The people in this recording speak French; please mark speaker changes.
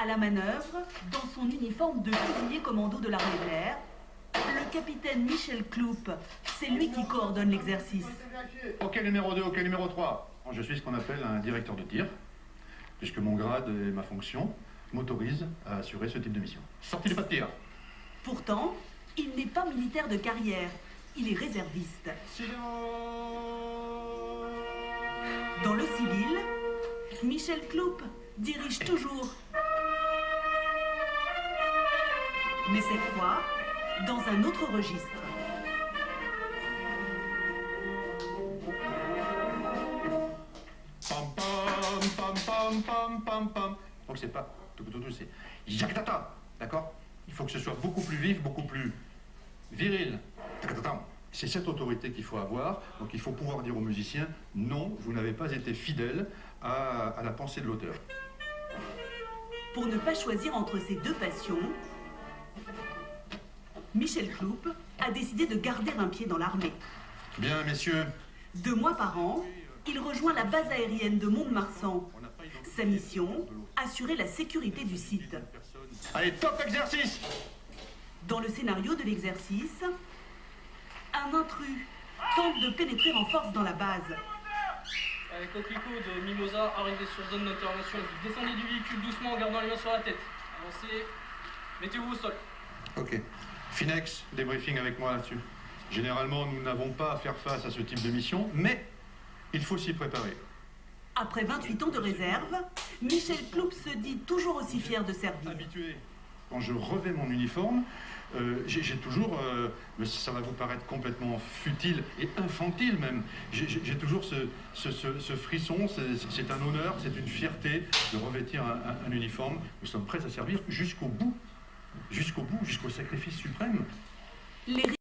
Speaker 1: À la manœuvre, dans son uniforme de fusilier commando de l'armée de l'air, le capitaine Michel Cloup, c'est lui qui coordonne l'exercice.
Speaker 2: Ok numéro 2, ok numéro 3. Je suis ce qu'on appelle un directeur de tir, puisque mon grade et ma fonction m'autorisent à assurer ce type de mission. Sortie du pas de tir.
Speaker 1: Pourtant, il n'est pas militaire de carrière, il est réserviste. Dans le civil, Michel Cloup dirige toujours. Mais cette fois, dans un autre registre.
Speaker 2: Pam pam pam pam pam pam pam. Donc c'est pas tout, c'est Yakatata, d'accord? Il faut que ce soit beaucoup plus vif, beaucoup plus viril. C'est cette autorité qu'il faut avoir. Donc il faut pouvoir dire aux musiciens, non, vous n'avez pas été fidèle à la pensée de l'auteur.
Speaker 1: Pour ne pas choisir entre ces deux passions, Michel Cloup a décidé de garder un pied dans l'armée.
Speaker 2: Bien, messieurs.
Speaker 1: 2 mois par an, il rejoint la base aérienne de Mont-de-Marsan. Sa mission, assurer la sécurité du site.
Speaker 2: Allez, top exercice!
Speaker 1: Dans le scénario de l'exercice, un intrus tente de pénétrer en force dans la base.
Speaker 3: Avec Coquelicot de Mimosa, arrivé sur zone d'intervention. Vous descendez du véhicule doucement en gardant les mains sur la tête. Avancez, mettez-vous au sol.
Speaker 2: Ok. Finex, débriefing avec moi là-dessus. Généralement, nous n'avons pas à faire face à ce type de mission, mais il faut s'y préparer.
Speaker 1: Après 28 ans de réserve, Michel Cloup se dit toujours aussi fier de servir.
Speaker 2: Habitué. Quand je revais mon uniforme, j'ai toujours, mais ça va vous paraître complètement futile et infantile même, j'ai toujours ce frisson, c'est un honneur, c'est une fierté de revêtir un uniforme. Nous sommes prêts à servir jusqu'au bout, jusqu'au sacrifice suprême.